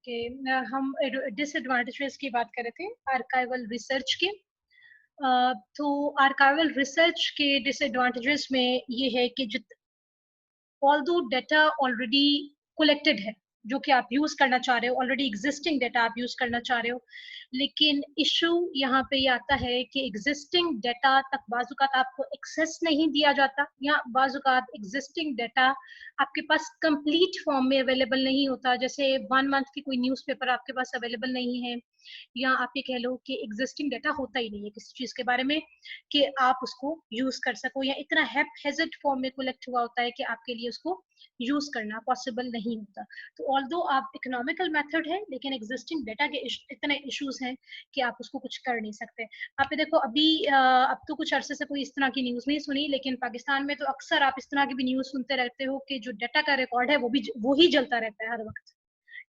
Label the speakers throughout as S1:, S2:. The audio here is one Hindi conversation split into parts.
S1: ओके, हम डिसएडवांटेजेस की बात कर रहे थे आर्काइवल रिसर्च के। तो आर्काइवल रिसर्च के डिसएडवांटेजेस में ये है कि जित ऑल्दो डाटा ऑलरेडी कलेक्टेड है, जो कि आप यूज करना चाह रहे हो, ऑलरेडी एग्जिस्टिंग डाटा आप यूज करना चाह रहे हो, लेकिन इशू यहाँ पे ये आता है कि एग्जिस्टिंग डाटा तक बाजुकात आपको एक्सेस नहीं दिया जाता, या बाजुकात एग्जिस्टिंग डाटा आपके पास कंप्लीट फॉर्म में अवेलेबल नहीं होता। जैसे 1 मंथ की कोई न्यूज़पेपर आपके पास अवेलेबल नहीं है, या आप ये कह लो कि एग्जिस्टिंग डाटा होता ही नहीं है किसी चीज के बारे में कि आप उसको यूज कर सको, या इतना हैप्हेजेड फॉर्म में कलेक्ट हुआ होता है कि आपके लिए उसको यूज करना पॉसिबल नहीं होता। तो ऑल्दो आप इकोनॉमिकल मेथड है, लेकिन एग्जिस्टिंग डाटा के इतने इश्यूज हैं कि आप उसको कुछ कर नहीं सकते। आप ये देखो अभी अब तो कुछ अरसे से कोई इस तरह की न्यूज नहीं सुनी, लेकिन पाकिस्तान में तो अक्सर आप इस तरह की भी न्यूज सुनते रहते हो कि जो डाटा का रिकॉर्ड है वो ही जलता रहता है हर वक्त,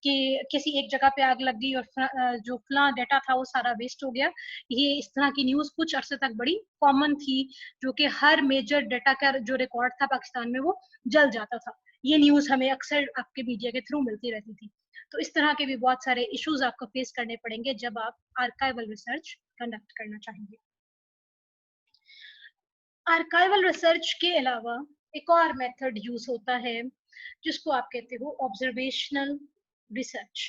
S1: कि किसी एक जगह पे आग लग गई और जो फला डाटा था वो सारा वेस्ट हो गया। ये इस तरह की न्यूज कुछ अरसे तक बड़ी कॉमन थी, जो कि हर मेजर डाटा का जो रिकॉर्ड था पाकिस्तान में वो जल जाता था। ये न्यूज हमें अक्सर आपके मीडिया के थ्रू मिलती रहती थी। तो इस तरह के भी बहुत सारे इश्यूज आपको फेस करने पड़ेंगे जब आप आर्काइवल रिसर्च कंडक्ट करना चाहेंगे। आर्काइवल रिसर्च के अलावा एक और मेथड यूज होता है जिसको आप कहते हो ऑब्जर्वेशनल रिसर्च।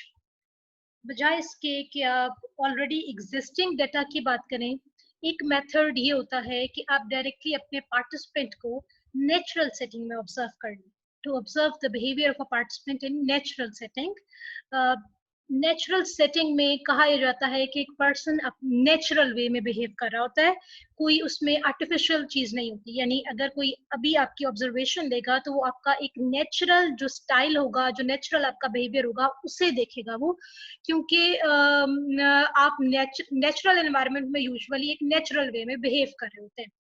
S1: बजाय इसके कि आप ऑलरेडी एग्जिस्टिंग डाटा की बात करें, एक मेथड ये होता है कि आप डायरेक्टली अपने पार्टिसिपेंट को नेचुरल सेटिंग में ऑब्जर्व कर लें, to observe the behaviour of a participant in natural setting. Natural setting में कहा यह जाता है कि एक पर्सन नेचुरल वे में बिहेव कर रहा होता है, कोई उसमें आर्टिफिशियल चीज नहीं होती। यानी अगर कोई अभी आपकी ऑब्जर्वेशन लेगा तो वो आपका एक नेचुरल जो स्टाइल होगा, जो नेचुरल आपका बिहेवियर होगा उसे देखेगा वो, क्योंकि आप नेचुरल एनवायरनमेंट में यूजुअली एक नेचुरल वे में बिहेव कर रहे होते हैं।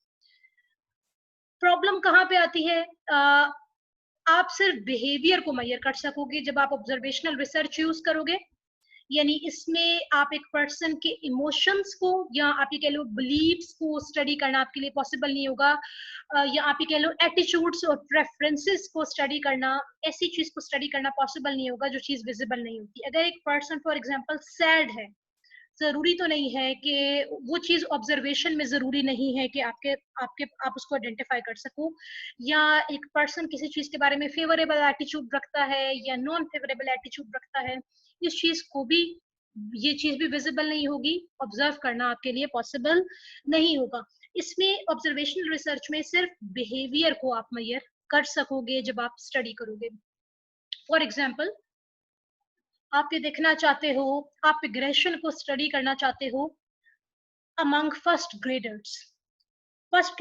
S1: प्रॉब्लम कहाँ पे आती है? आप सिर्फ बिहेवियर को मेजर कर सकोगे जब आप ऑब्जर्वेशनल रिसर्च यूज करोगे। यानी इसमें आप एक पर्सन के इमोशंस को या आप ये कह लो बिलीव्स को स्टडी करना आपके लिए पॉसिबल नहीं होगा, या आप ये कह लो एटीट्यूड्स और प्रेफरेंसेस को स्टडी करना, ऐसी चीज को स्टडी करना पॉसिबल नहीं होगा जो चीज विजिबल नहीं होती। अगर एक पर्सन फॉर एग्जांपल सैड है, जरूरी तो नहीं है कि वो चीज ऑब्जर्वेशन में जरूरी नहीं है कि आपके आपके आप उसको आइडेंटिफाई कर सको, या एक पर्सन किसी चीज के बारे में फेवरेबल एटीट्यूड रखता है या नॉन फेवरेबल एटीट्यूड रखता है, इस चीज को भी, ये चीज भी विजिबल नहीं होगी, ऑब्जर्व करना आपके लिए पॉसिबल नहीं होगा। इसमें ऑब्जर्वेशनल रिसर्च में सिर्फ बिहेवियर को आप मेजर कर सकोगे जब आप स्टडी करोगे। फॉर एग्जाम्पल, आप ये देखना चाहते हो, आप एग्रेशन को स्टडी करना चाहते हो among first graders, first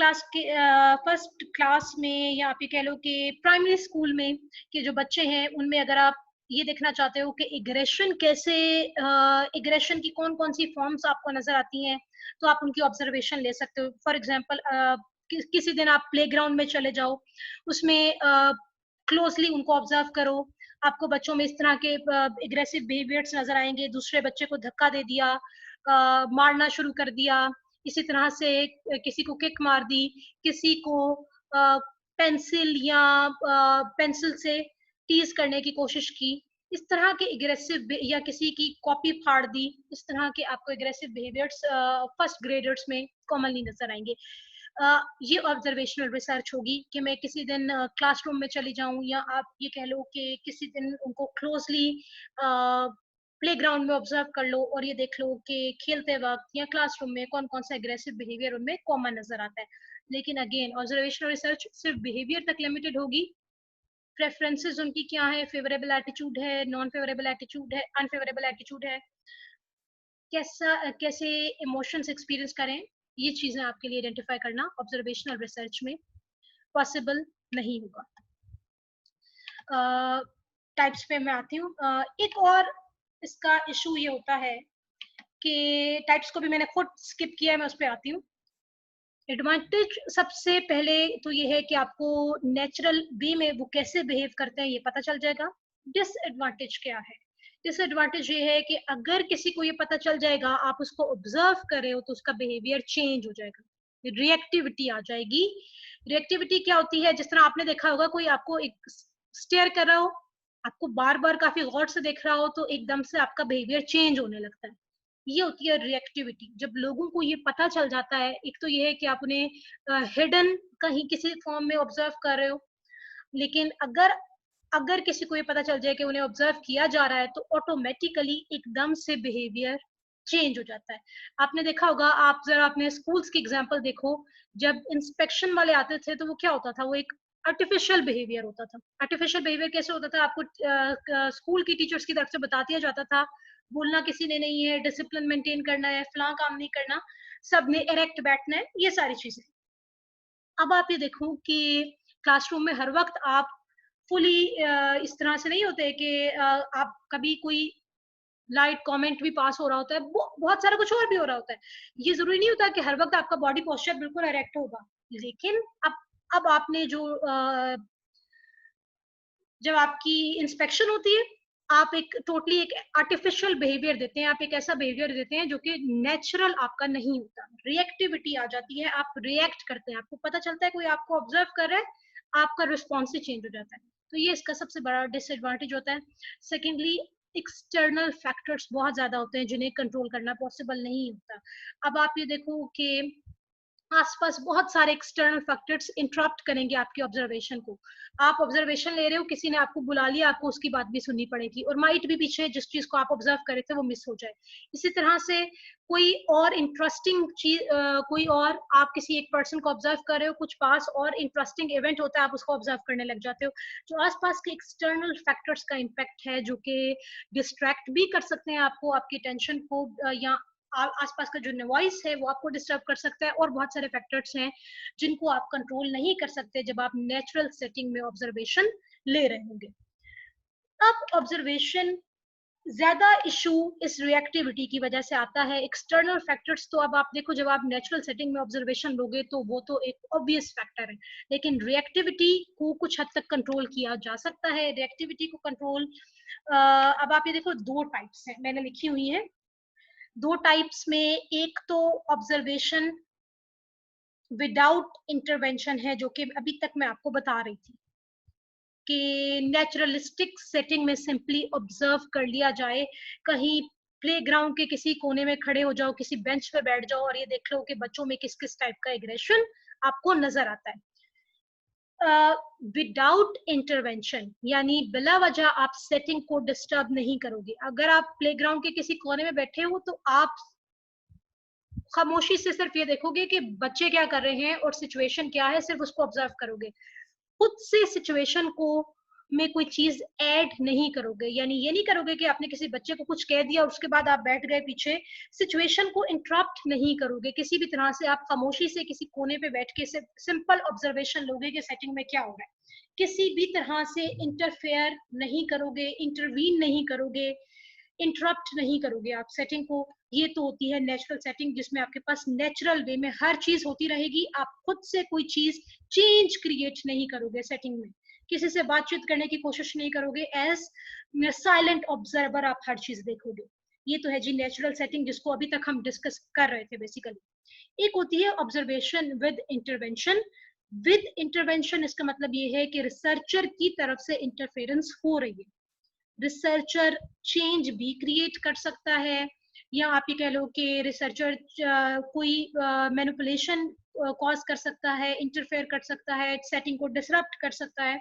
S1: class में, या आप ये कह लो कि प्राइमरी स्कूल में के जो बच्चे हैं उनमें अगर आप ये देखना चाहते हो कि एग्रेशन कैसे, एग्रेशन की कौन कौन सी फॉर्म्स आपको नजर आती हैं, तो आप उनकी ऑब्जर्वेशन ले सकते हो। फॉर एग्जांपल, किसी दिन आप प्लेग्राउंड में चले जाओ, उसमें क्लोजली उनको ऑब्जर्व करो, आपको बच्चों में इस तरह के एग्रेसिव बिहेवियर्स नजर आएंगे, दूसरे बच्चे को धक्का दे दिया, मारना शुरू कर दिया, इसी तरह से किसी को किक मार दी, किसी को पेंसिल या पेंसिल से टीज करने की कोशिश की, इस तरह के एग्रेसिव, या किसी की कॉपी फाड़ दी, इस तरह के आपको एग्रेसिव बिहेवियर्स फर्स्ट ग्रेडर्स में कॉमनली नजर आएंगे। ये ऑब्जर्वेशनल रिसर्च होगी कि मैं किसी दिन क्लासरूम में चली जाऊं, या आप ये कह लो कि किसी दिन उनको क्लोजली प्लेग्राउंड में ऑब्जर्व कर लो और ये देख लो कि खेलते वक्त या क्लासरूम में कौन कौन सा एग्रेसिव बिहेवियर उनमें कॉमन नजर आता है। लेकिन अगेन ऑब्जर्वेशनल रिसर्च सिर्फ बिहेवियर तक लिमिटेड होगी। प्रेफरेंसेस उनकी क्या है, फेवरेबल एटीट्यूड है, नॉन फेवरेबल एटीट्यूड है, अनफेवरेबल एटीट्यूड है, कैसे इमोशंस एक्सपीरियंस करें, ये चीजें आपके लिए आइडेंटिफाई करना ऑब्जर्वेशनल रिसर्च में पॉसिबल नहीं होगा। टाइप्स पे मैं आती हूँ। एक और इसका इशू ये होता है कि टाइप्स को भी मैंने खुद स्किप किया है, मैं उस पर आती हूँ। एडवांटेज सबसे पहले तो ये है कि आपको नेचुरल वे में वो कैसे बिहेव करते हैं ये पता चल जाएगा। डिसएडवांटेज क्या है? डिसएडवांटेज ये है कि अगर किसी को ये पता चल जाएगा, आप उसको ऑब्जर्व कर रहे हो, तो उसका बिहेवियर चेंज हो जाएगा, रिएक्टिविटी आ जाएगी। रिएक्टिविटी क्या होती है? जिस तरह आपने देखा होगा, कोई आपको एक स्टेयर कर रहा हो आपको बार बार काफी गौर से देख रहा हो तो एकदम से आपका बिहेवियर चेंज होने लगता है। ये होती है रिएक्टिविटी। जब लोगों को ये पता चल जाता है, एक तो ये है कि आप उन्हें हिडन कहीं किसी फॉर्म में ऑब्जर्व कर रहे हो, लेकिन अगर अगर किसी को ये पता चल जाए कि उन्हें ऑब्जर्व किया जा रहा है तो ऑटोमेटिकली एकदम से बिहेवियर चेंज हो जाता है। आपने देखा होगा, आप जरा अपने स्कूल्स की एग्जांपल देखो, जब इंस्पेक्शन वाले आते थे तो वो क्या होता था, वो एक आर्टिफिशियल बिहेवियर होता था। आर्टिफिशियल बिहेवियर कैसे होता था, आपको स्कूल की टीचर्स की तरफ से बता दिया जाता था, बोलना किसी ने नहीं है, डिसिप्लिन मेंटेन करना है, फलां काम नहीं करना, सबने इरेक्ट बैठना है, ये सारी चीजें। अब आप ये देखो कि क्लासरूम में हर वक्त आप फुली इस तरह से नहीं होते कि आप कभी कोई लाइट कमेंट भी पास हो रहा होता है, बहुत सारा कुछ और भी हो रहा होता है। ये जरूरी नहीं होता कि हर वक्त आपका बॉडी पोस्चर बिल्कुल इरेक्ट होगा। लेकिन अब आपने जो जब आपकी इंस्पेक्शन होती है, आप एक टोटली एक आर्टिफिशियल बिहेवियर देते हैं, आप एक ऐसा बिहेवियर देते हैं जो कि नेचुरल आपका नहीं होता। रिएक्टिविटी आ जाती है, आप रिएक्ट करते हैं, आपको पता चलता है कोई आपको ऑब्जर्व कर रहा है, आपका रिस्पॉन्स ही चेंज हो जाता है। तो ये इसका सबसे बड़ा डिसएडवांटेज होता है। सेकेंडली, एक्सटर्नल फैक्टर्स बहुत ज्यादा होते हैं जिन्हें कंट्रोल करना पॉसिबल नहीं होता। अब आप ये देखो कि आसपास बहुत सारे एक्सटर्नल फैक्टर्स इंटरप्ट करेंगे आपकी ऑब्जर्वेशन को। आप ऑब्जर्वेशन ले रहे हो, किसी ने आपको बुला लिया, आपको उसकी बात भी सुननी पड़ेगी, और माइट भी पीछे जिस चीज को आप ऑब्जर्व कर रहे थे वो मिस हो जाए। इसी तरह से कोई और इंटरेस्टिंग चीज, कोई और आप किसी एक पर्सन को ऑब्जर्व कर रहे हो, कुछ पास और इंटरेस्टिंग इवेंट होता है, आप उसको ऑब्जर्व करने लग जाते हो। जो आसपास के एक्सटर्नल फैक्टर्स का इम्पैक्ट है, जो कि डिस्ट्रैक्ट भी कर सकते हैं आपको, आपकी टेंशन को, या आसपास का जो नॉइस है वो आपको डिस्टर्ब कर सकता है, और बहुत सारे फैक्टर्स हैं जिनको आप कंट्रोल नहीं कर सकते जब आप नेचुरल सेटिंग में ऑब्जर्वेशन ले रहे होंगे। अब ऑब्जर्वेशन ज्यादा इशू इस रिएक्टिविटी की वजह से आता है। एक्सटर्नल फैक्टर्स तो अब आप देखो, जब आप नेचुरल सेटिंग में ऑब्जर्वेशन लोगे तो वो तो एक ऑब्वियस फैक्टर है, लेकिन रिएक्टिविटी को कुछ हद तक कंट्रोल किया जा सकता है। रिएक्टिविटी को कंट्रोल, अब आप ये देखो, दो टाइप्स हैं मैंने लिखी हुई है। दो टाइप्स में, एक तो ऑब्जर्वेशन विदाउट इंटरवेंशन है, जो कि अभी तक मैं आपको बता रही थी कि नेचुरलिस्टिक सेटिंग में सिंपली ऑब्जर्व कर लिया जाए। कहीं प्लेग्राउंड के किसी कोने में खड़े हो जाओ, किसी बेंच पे बैठ जाओ और ये देख लो कि बच्चों में किस किस टाइप का एग्रेशन आपको नजर आता है। विदाउट इंटरवेंशन यानी बिला वजह आप सेटिंग को डिस्टर्ब नहीं करोगे। अगर आप प्लेग्राउंड के किसी कोने में बैठे हो तो आप खामोशी से सिर्फ ये देखोगे कि बच्चे क्या कर रहे हैं और सिचुएशन क्या है, सिर्फ उसको ऑब्जर्व करोगे। खुद से सिचुएशन को में कोई चीज ऐड नहीं करोगे, यानी ये नहीं करोगे कि आपने किसी बच्चे को कुछ कह दिया और उसके बाद आप बैठ गए पीछे। सिचुएशन को इंटरप्ट नहीं करोगे किसी भी तरह से। आप खामोशी से किसी कोने पे बैठ के सिंपल ऑब्जर्वेशन लोगे कि सेटिंग में क्या हो रहा है। किसी भी तरह से इंटरफेयर नहीं करोगे, इंटरवीन नहीं करोगे, इंटरप्ट नहीं करोगे आप सेटिंग को। ये तो होती है नेचुरल सेटिंग, जिसमें आपके पास नेचुरल वे में हर चीज होती रहेगी। आप खुद से कोई चीज चेंज क्रिएट नहीं करोगे सेटिंग में, किसी से बातचीत करने की कोशिश नहीं करोगे। एज साइलेंट ऑब्जर्वर आप हर चीज देखोगे। ये तो है जी नेचुरल सेटिंग, जिसको अभी तक हम डिस्कस कर रहे थे बेसिकली। एक होती है observation with intervention. With intervention इसका मतलब ये है कि रिसर्चर की तरफ से इंटरफेरेंस हो रही है। रिसर्चर चेंज भी क्रिएट कर सकता है, या आप ये कह लो कि रिसर्चर कोई मैनिपुलेशन कॉज कर सकता है, इंटरफेयर कर सकता है, सेटिंग को डिसरप्ट कर सकता है।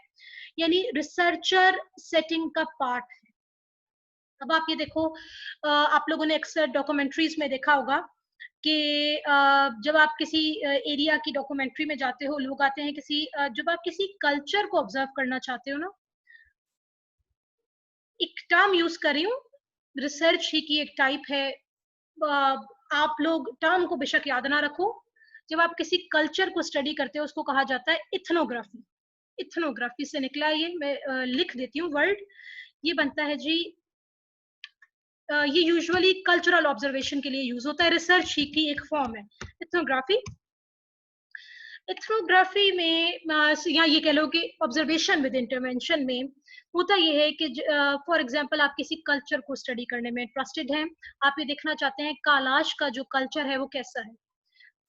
S1: यानी रिसर्चर सेटिंग का पार्ट है। अब आप ये देखो, आप लोगों ने अक्सर डॉक्यूमेंट्रीज में देखा होगा कि जब आप किसी एरिया की डॉक्यूमेंट्री में जाते हो, लोग आते हैं किसी, जब आप किसी कल्चर को ऑब्जर्व करना चाहते हो ना, एक टर्म यूज कर रही हूँ, रिसर्च ही की एक टाइप है। आप लोग टर्म को बेशक याद ना रखो। जब आप किसी कल्चर को स्टडी करते हो उसको कहा जाता है इथनोग्राफी। इथनोग्राफी से निकला ये, मैं लिख देती हूँ वर्ड। ये बनता है जी, ये यूजुअली कल्चरल ऑब्जर्वेशन के लिए यूज होता है, रिसर्च ही की एक फॉर्म है इथनोग्राफी। इथनोग्राफी में या ये कह लो कि ऑब्जर्वेशन विद इंटरवेंशन में होता ये है कि फॉर एग्जांपल आप किसी कल्चर को स्टडी करने में इंटरेस्टेड हैं। आप ये देखना चाहते हैं कालाश का जो कल्चर है वो कैसा है।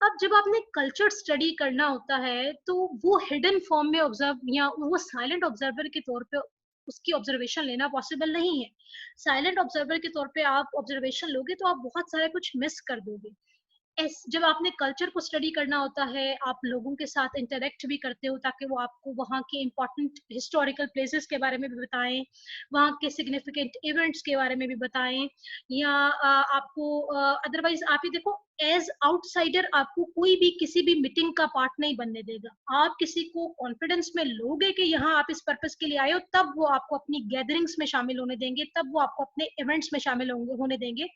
S1: अब जब आपने कल्चर स्टडी करना होता है तो वो हिडन फॉर्म में ऑब्जर्व, या वो साइलेंट ऑब्जर्वर के तौर पे उसकी ऑब्जर्वेशन लेना पॉसिबल नहीं है। साइलेंट ऑब्जर्वर के तौर पे आप ऑब्जर्वेशन लोगे तो आप बहुत सारा कुछ मिस कर दोगे। जब आपने कल्चर को स्टडी करना होता है, आप लोगों के साथ इंटरेक्ट भी करते हो ताकि वो आपको वहाँ के इम्पोर्टेंट हिस्टोरिकल प्लेसेस के बारे में भी बताएं, वहाँ के सिग्निफिकेंट इवेंट्स के बारे में भी बताएं, या आपको अदरवाइज आप ही देखो, एज आउटसाइडर आपको कोई भी किसी भी मीटिंग का पार्ट नहीं बनने देगा। आप किसी को कॉन्फिडेंस में लोगे कि यहाँ आप इस पर्पस के लिए आए हो, तब वो आपको अपनी गैदरिंग्स में शामिल होने देंगे, तब वो आपको अपने इवेंट्स में शामिल होने देंगे।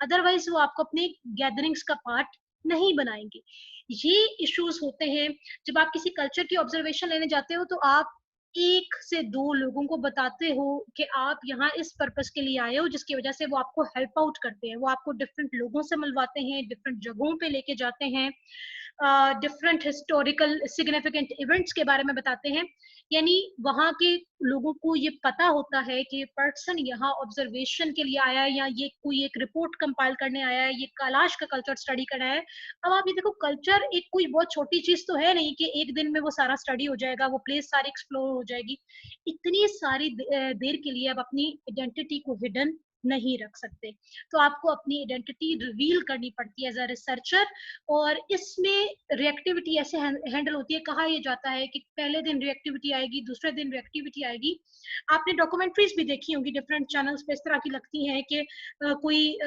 S1: अदरवाइज वो आपको अपनी गैदरिंग्स का पार्ट नहीं बनाएंगे। ये इश्यूज होते हैं जब आप किसी कल्चर की ऑब्जर्वेशन लेने जाते हो, तो आप एक से दो लोगों को बताते हो कि आप यहाँ इस पर्पस के लिए आए हो, जिसकी वजह से वो आपको हेल्प आउट करते हैं, वो आपको डिफरेंट लोगों से मिलवाते हैं, डिफरेंट जगहों पे लेके जाते हैं, डिफरेंट हिस्टोरिकल सिग्निफिकेंट इवेंट्स के बारे में बताते हैं। यानी वहाँ के लोगों को ये पता होता है कि पर्सन यहाँ ऑब्जर्वेशन के लिए आया है, या ये कोई एक रिपोर्ट कंपाइल करने आया है, ये कैलाश का कल्चर स्टडी करना है। अब आप ये देखो, कल्चर एक कोई बहुत छोटी चीज तो है नहीं कि एक दिन में वो सारा स्टडी हो जाएगा, वो प्लेस सारी एक्सप्लोर हो जाएगी। इतनी सारी देर के लिए आप अपनी आइडेंटिटी को हिडन नहीं रख सकते। तो आपको अपनी आइडेंटिटी रिवील करनी पड़ती है एज अ रिसर्चर। और इसमें रिएक्टिविटी ऐसे हैंडल होती है, कहा यह जाता है कि पहले दिन रिएक्टिविटी आएगी, दूसरे दिन रिएक्टिविटी आएगी। आपने डॉक्यूमेंट्रीज भी देखी होंगी डिफरेंट चैनल्स पे, इस तरह की लगती हैं कि कोई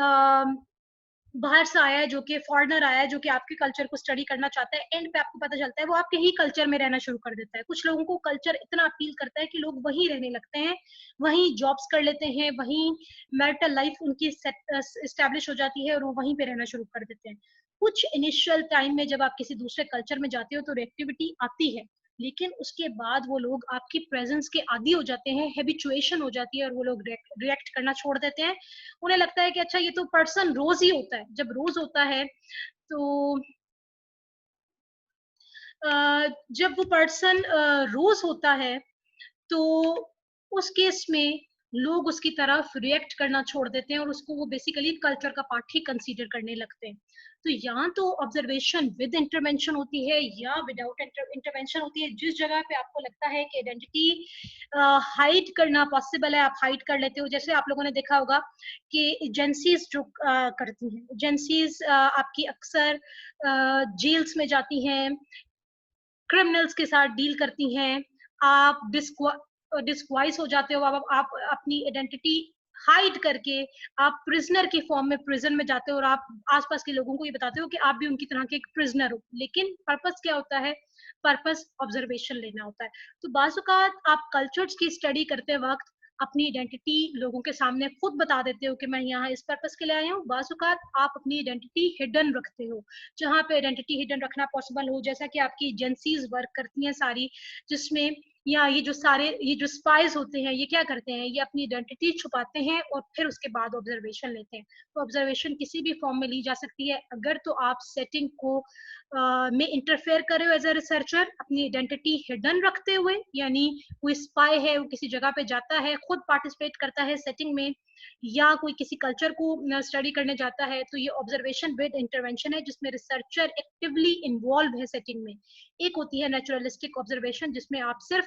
S1: बाहर से आया है, जो कि फॉरेनर आया है, जो कि आपके कल्चर को स्टडी करना चाहता है। एंड पे आपको पता चलता है वो आपके ही कल्चर में रहना शुरू कर देता है। कुछ लोगों को कल्चर इतना अपील करता है कि लोग वहीं रहने लगते हैं, वहीं जॉब्स कर लेते हैं, वहीं मैरिटल लाइफ उनकी एस्टेब्लिश हो जाती है और वो वहीं पे रहना शुरू कर देते हैं। कुछ इनिशियल टाइम में जब आप किसी दूसरे कल्चर में जाते हो तो रिएक्टिविटी आती है, लेकिन उसके बाद वो लोग आपकी प्रेजेंस के आदी हो जाते हैं, हैबिचुएशन हो जाती है, और वो लोग रिएक्ट करना छोड़ देते हैं। उन्हें लगता है कि अच्छा ये तो पर्सन रोज ही होता है। जब रोज होता है तो जब वो पर्सन रोज होता है तो उस केस में लोग उसकी तरफ रिएक्ट करना छोड़ देते हैं और उसको वो बेसिकली कल्चर का पार्ट ही कंसीडर करने लगते हैं। तो यहाँ तो ऑब्जर्वेशन विद इंटरवेंशन होती है या विदाउट इंटरवेंशन होती है। जिस जगह पे आपको लगता है कि आइडेंटिटी हाइड करना पॉसिबल है, आप हाइड कर लेते हो। जैसे आप लोगों ने देखा होगा कि एजेंसीज जो करती हैं, एजेंसीज आपकी अक्सर जेल्स में जाती हैं, क्रिमिनल्स के साथ डील करती हैं। आप डिस्क्वाइज हो जाते हो, आप अपनी आइडेंटिटी हाइड करके आप प्रिजनर की फॉर्म में प्रिजन में जाते हो, और आप आसपास के लोगों को ये बताते हो कि आप भी उनकी तरह के एक प्रिजनर हो। लेकिन पर्पस क्या होता है? पर्पस ऑब्जर्वेशन लेना होता है। तो बाज़ औक़ात आप कल्चर्स की स्टडी करते वक्त अपनी आइडेंटिटी लोगों के सामने खुद बता देते हो कि मैं यहाँ इस पर्पस के लिए आया हूँ। बाज़ औक़ात आप अपनी आइडेंटिटी हिडन रखते हो, जहाँ पे आइडेंटिटी हिडन रखना पॉसिबल हो, जैसा कि आपकी एजेंसीज वर्क करती हैं सारी, जिसमें या ये जो स्पाइज होते हैं, ये क्या करते हैं? ये अपनी आइडेंटिटी छुपाते हैं और फिर उसके बाद ऑब्जर्वेशन लेते हैं। तो ऑब्जर्वेशन किसी भी फॉर्म में ली जा सकती है। अगर तो आप सेटिंग को में इंटरफेयर कर रहे हो एज अ रिसर्चर, अपनी आइडेंटिटी हिडन रखते हुए, यानी कोई स्पाई है, वो किसी जगह पे जाता है, खुद पार्टिसिपेट करता है सेटिंग में, या कोई किसी कल्चर को स्टडी करने जाता है, तो ये ऑब्जर्वेशन विद इंटरवेंशन है, जिसमें रिसर्चर एक्टिवली इन्वॉल्व है सेटिंग में। एक होती है नेचुरलिस्टिक ऑब्जर्वेशन, जिसमें आप सिर्फ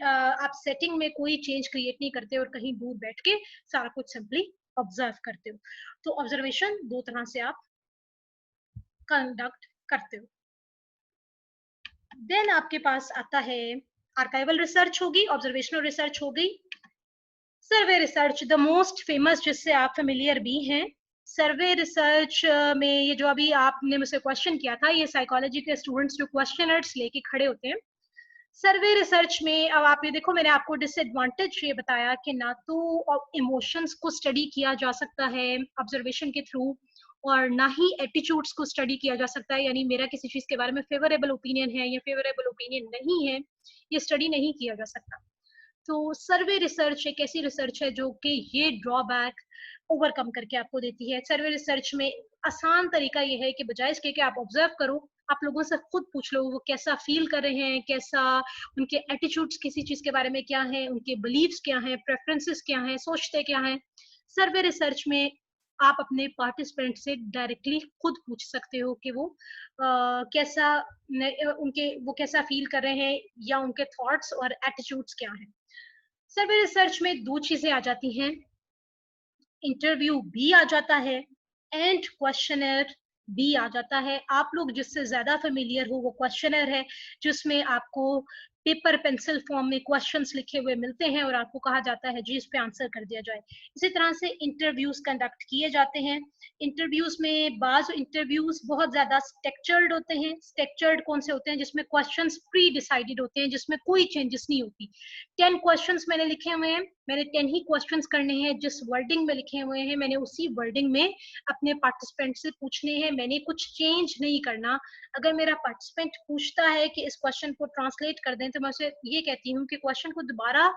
S1: आप सेटिंग में कोई चेंज क्रिएट नहीं करते और कहीं दूर बैठ के सारा कुछ सिंपली ऑब्जर्व करते हो। तो ऑब्जर्वेशन दो तरह से आप कंडक्ट करते हो। देन आपके पास आता है आर्काइवल रिसर्च होगी, ऑब्जर्वेशनल रिसर्च हो गई, सर्वे रिसर्च द मोस्ट फेमस, जिससे आप फेमिलियर भी हैं। सर्वे रिसर्च में ये जो अभी आपने मुझसे क्वेश्चन किया था, ये साइकोलॉजी के स्टूडेंट्स जो क्वेश्चनर्स लेके खड़े होते हैं। सर्वे रिसर्च में अब आप ये देखो, मैंने आपको डिसएडवांटेज ये बताया कि ना तो इमोशंस को स्टडी किया जा सकता है ऑब्जर्वेशन के थ्रू, और ना ही एटीट्यूड्स को स्टडी किया जा सकता है, यानी मेरा किसी चीज के बारे में फेवरेबल ओपिनियन है या फेवरेबल ओपिनियन नहीं है, ये स्टडी नहीं किया जा सकता। तो सर्वे रिसर्च एक ऐसी रिसर्च है जो कि ये ड्रॉबैक ओवरकम करके आपको देती है। सर्वे रिसर्च में आसान तरीका ये है कि बजाय इसके कि आप ऑब्जर्व करो, आप लोगों से खुद पूछ लो वो कैसा फील कर रहे हैं, कैसा उनके एटीट्यूड्स किसी चीज के बारे में क्या है, उनके बिलीव्स क्या हैं, प्रेफरेंसेस क्या हैं, सोचते क्या हैं। सर्वे रिसर्च में आप अपने पार्टिसिपेंट से डायरेक्टली खुद पूछ सकते हो कि वो कैसा उनके वो कैसा फील कर रहे हैं, या उनके थॉट्स और एटीट्यूड्स क्या हैं। सर्वे रिसर्च में दो चीजें आ जाती हैं, इंटरव्यू भी आ जाता है एंड क्वेश्चनर भी आ जाता है। आप लोग जिससे ज्यादा फेमिलियर हो वो क्वेश्चनर है, जिसमें आपको पेपर पेंसिल फॉर्म में क्वेश्चंस लिखे हुए मिलते हैं और आपको कहा जाता है जी इस पे आंसर कर दिया जाए। इसी तरह से इंटरव्यूज कंडक्ट किए जाते हैं। इंटरव्यूज में बाज इंटरव्यूज बहुत ज्यादा स्ट्रक्चर्ड होते हैं। स्ट्रक्चर्ड कौन से होते हैं? जिसमें क्वेश्चंस प्री डिसाइडेड होते हैं, जिसमें कोई चेंजेस नहीं होती। 10 क्वेश्चंस मैंने लिखे हुए हैं, मैंने 10 ही क्वेश्चंस करने हैं, जिस वर्डिंग में लिखे हुए हैं मैंने उसी वर्डिंग में अपने पार्टिसिपेंट से पूछने हैं, मैंने कुछ चेंज नहीं करना। अगर मेरा पार्टिसिपेंट पूछता है कि इस क्वेश्चन को ट्रांसलेट कर दें, तो मैं उसे ये कहती हूँ कि क्वेश्चन को दोबारा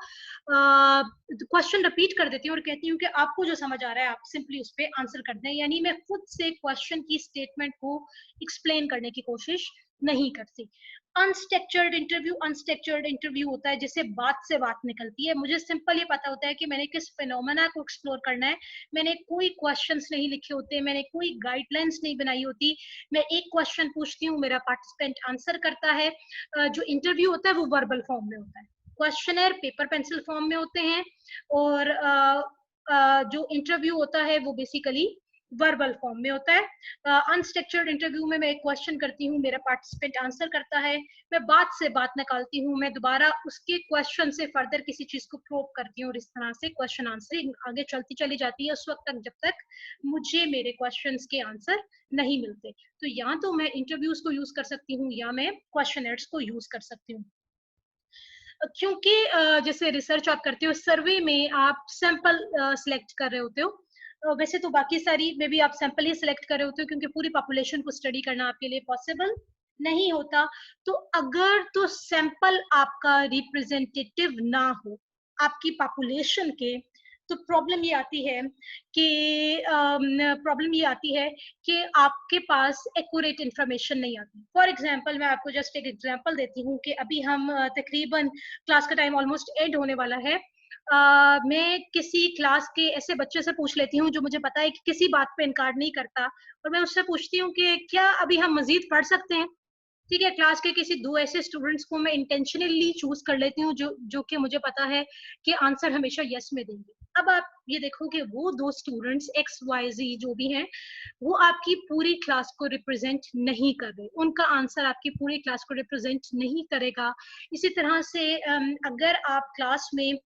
S1: क्वेश्चन रिपीट कर देती हूँ और कहती हूँ कि आपको जो समझ आ रहा है आप सिंपली उस पर आंसर कर दें। यानी मैं खुद से क्वेश्चन की स्टेटमेंट को एक्सप्लेन करने की कोशिश नहीं करती। अनस्ट्रक्चर्ड इंटरव्यू होता है जिसे बात से बात निकलती है। मुझे सिंपल ये पता होता है कि मैंने किस फिनोमेना को एक्सप्लोर करना है। मैंने कोई क्वेश्चंस नहीं लिखे होते, मैंने कोई गाइडलाइंस नहीं बनाई होती। मैं एक क्वेश्चन पूछती हूँ, मेरा पार्टिसिपेंट आंसर करता है। जो इंटरव्यू होता है वो वर्बल फॉर्म में होता है, क्वेश्चनर पेपर पेंसिल फॉर्म में होते हैं, और जो इंटरव्यू होता है वो बेसिकली वर्बल फॉर्म में होता है। अनस्ट्रक्चर्ड इंटरव्यू में मैं एक क्वेश्चन करती हूँ, मेरा पार्टिसिपेंट आंसर करता है, मैं बात से बात निकालती हूँ, मैं दोबारा उसके क्वेश्चन से फर्दर किसी चीज को प्रूव करती हूँ और इस तरह से क्वेश्चन आंसर आगे चलती चली जाती है उस वक्त तक जब तक मुझे मेरे क्वेश्चंस के आंसर नहीं मिलते। तो या तो मैं इंटरव्यूज को यूज कर सकती हूँ या मैं क्वेश्चनर्स को यूज कर सकती हूँ। क्योंकि जैसे रिसर्च आप करते हो, सर्वे में आप सैंपल सिलेक्ट कर रहे होते हो। वैसे तो बाकी सारी में भी आप सैंपल ही सिलेक्ट कर रहे होते हो, क्योंकि पूरी पॉपुलेशन को स्टडी करना आपके लिए पॉसिबल नहीं होता। तो अगर तो सैंपल आपका रिप्रेजेंटेटिव ना हो आपकी पॉपुलेशन के, तो प्रॉब्लम ये आती है कि आपके पास एक्यूरेट इंफॉर्मेशन नहीं आती। फॉर एग्जांपल मैं आपको जस्ट एक एग्जांपल देती हूँ कि अभी हम तकरीबन क्लास का टाइम ऑलमोस्ट एंड होने वाला है। मैं किसी क्लास के ऐसे बच्चे से पूछ लेती हूँ जो मुझे पता है कि किसी बात पे इनकार नहीं करता, और मैं उससे पूछती हूँ कि क्या अभी हम मजीद पढ़ सकते हैं। ठीक है, क्लास के किसी दो ऐसे स्टूडेंट्स को मैं इंटेंशनली चूज कर लेती हूँ जो जो कि मुझे पता है कि आंसर हमेशा यस में देंगे। अब आप ये देखो कि वो दो स्टूडेंट्स एक्स वाई जी जो भी हैं, वो आपकी पूरी क्लास को रिप्रेजेंट नहीं कर रहे, उनका आंसर आपकी पूरी क्लास को रिप्रेजेंट नहीं करेगा। इसी तरह से अगर आप क्लास में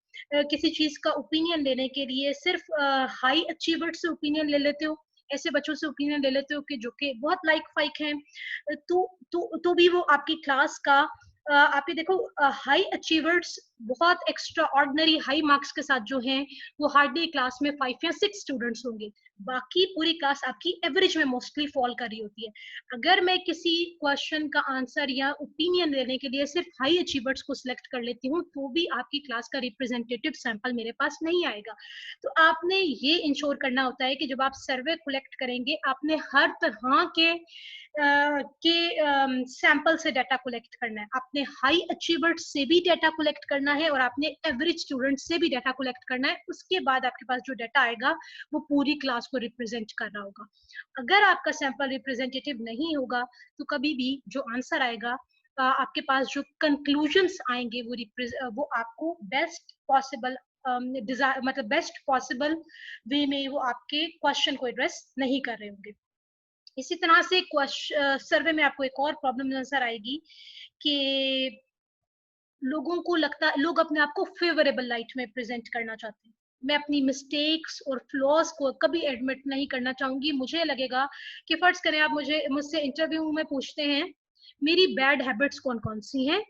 S1: किसी चीज का ओपिनियन लेने के लिए सिर्फ हाई अचीवर्ड से ओपिनियन ले लेते हो, ऐसे बच्चों से ओपिनियन ले लेते हो कि जो कि बहुत लाइक फाइक हैं, तो भी वो आपकी क्लास का आप ये देखो, हाई अचीवर्स बहुत एक्स्ट्रा ऑर्डिनरी हाई मार्क्स के साथ जो हैं वो हार्डली क्लास में 5 या 6 स्टूडेंट्स होंगे। बाकी पूरी क्लास आपकी एवरेज में मोस्टली फॉल कर रही होती है। अगर मैं किसी क्वेश्चन का आंसर या ओपिनियन देने के लिए सिर्फ हाई अचीवर्स को सिलेक्ट कर लेती हूँ, तो भी आपकी क्लास का रिप्रेजेंटेटिव सैंपल मेरे पास नहीं आएगा। तो आपने ये इंश्योर करना होता है कि जब आप सर्वे कलेक्ट करेंगे, आपने हर तरह के सैंपल से डाटा कलेक्ट करना है। आपने हाई अचीवर्स से भी डाटा कलेक्ट करना है और आपने एवरेज स्टूडेंट से भी डाटा कलेक्ट करना है। उसके बाद आपके पास जो डाटा आएगा वो पूरी क्लास को रिप्रेजेंट कर रहा होगा। अगर आपका सैंपल रिप्रेजेंटेटिव नहीं होगा, तो कभी भी जो आंसर आएगा, आपके पास जो कंक्लूजन्स आएंगे वो आपको बेस्ट पॉसिबल मतलब बेस्ट पॉसिबल वे में वो आपके क्वेश्चन को एड्रेस नहीं कर रहे होंगे। इसी तरह से सर्वे में आपको एक और प्रॉब्लम नजर आएगी कि लोग अपने आप को फेवरेबल लाइट में प्रेजेंट करना चाहते हैं। मैं अपनी मिस्टेक्स और फ्लॉज को कभी एडमिट नहीं करना चाहूंगी। मुझे लगेगा कि फर्ज करें आप मुझसे इंटरव्यू में पूछते हैं मेरी बैड हैबिट्स कौन कौन सी हैं,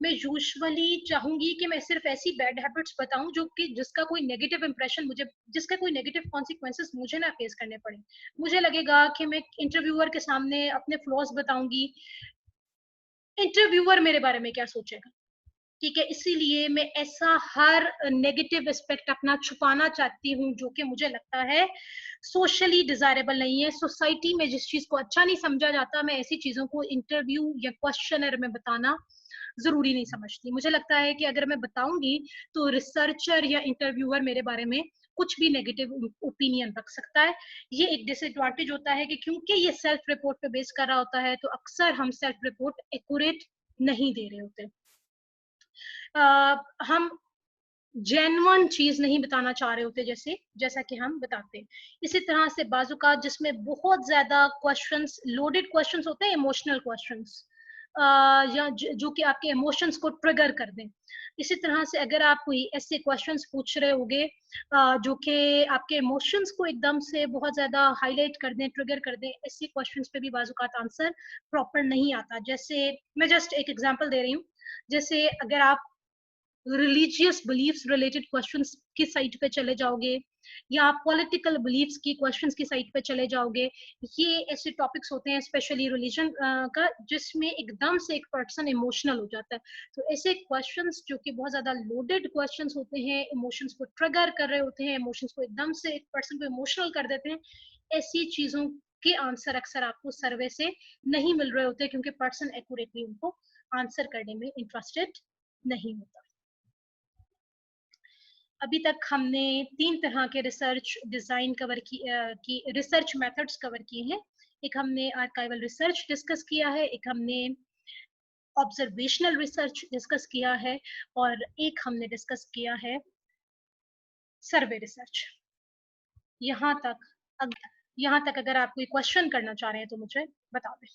S1: मैं यूजुअली चाहूंगी कि मैं सिर्फ ऐसी बैड हैबिट्स बताऊं जो कि जिसका कोई नेगेटिव कॉन्सिक्वेंसेस मुझे ना फेस करने पड़े। मुझे लगेगा कि मैं इंटरव्यूअर के सामने अपने फ्लॉज बताऊंगी, इंटरव्यूअर मेरे बारे में क्या सोचेगा। ठीक है, इसीलिए मैं ऐसा हर नेगेटिव एस्पेक्ट अपना छुपाना चाहती हूँ जो कि मुझे लगता है सोशली डिजायरेबल नहीं है। सोसाइटी में जिस चीज को अच्छा नहीं समझा जाता, मैं ऐसी चीजों को इंटरव्यू या क्वेश्चनर में बताना जरूरी नहीं समझती। मुझे लगता है कि अगर मैं बताऊंगी तो रिसर्चर या इंटरव्यूअर मेरे बारे में कुछ भी नेगेटिव ओपिनियन रख सकता है। ये एक डिसएडवांटेज होता है कि क्योंकि ये सेल्फ रिपोर्ट पे बेस कर रहा होता है, तो अक्सर हम सेल्फ रिपोर्ट एक्यूरेट नहीं दे रहे होते। हम जेन्युइन चीज नहीं बताना चाह रहे होते, जैसा कि हम बताते हैं। इसी तरह से बाजुकात जिसमें बहुत ज्यादा क्वेश्चंस, लोडेड क्वेश्चंस होते हैं, इमोशनल क्वेश्चंस, या जो कि आपके इमोशंस को ट्रिगर कर दें। इसी तरह से अगर आप कोई ऐसे क्वेश्चंस पूछ रहे होगे जो कि आपके इमोशंस को एकदम से बहुत ज्यादा हाईलाइट कर दें, ट्रिगर कर दें, ऐसे क्वेश्चंस पे भी बाजुकात आंसर प्रॉपर नहीं आता। जैसे मैं जस्ट एक एग्जांपल दे रही हूँ, जैसे अगर आप रिलीजियस बिलीफ्स रिलेटेड क्वेश्चंस की साइट पे चले जाओगे, या आप पॉलिटिकल बिलीफ्स की क्वेश्चंस की साइट पे चले जाओगे, ये ऐसे टॉपिक्स होते हैं स्पेशली रिलीजन का, जिसमें एकदम से एक पर्सन इमोशनल हो जाता है। तो ऐसे क्वेश्चंस जो कि बहुत ज्यादा लोडेड क्वेश्चंस होते हैं, इमोशंस को ट्रिगर कर रहे होते हैं, इमोशंस को एकदम से एक पर्सन को इमोशनल कर देते हैं, ऐसी चीजों के आंसर अक्सर आपको सर्वे से नहीं मिल रहे होते, क्योंकि पर्सन एक्यूरेटली उनको आंसर करने में इंटरेस्टेड नहीं होता। अभी तक हमने 3 तरह के रिसर्च डिजाइन कवर की रिसर्च मेथड्स कवर किए हैं। एक हमने आर्काइवल रिसर्च डिस्कस किया है, एक हमने ऑब्जर्वेशनल रिसर्च डिस्कस किया है, और एक हमने डिस्कस किया है सर्वे रिसर्च। यहाँ तक अग, यहाँ तक अगर आप कोई क्वेश्चन करना चाह रहे हैं तो मुझे बता दें।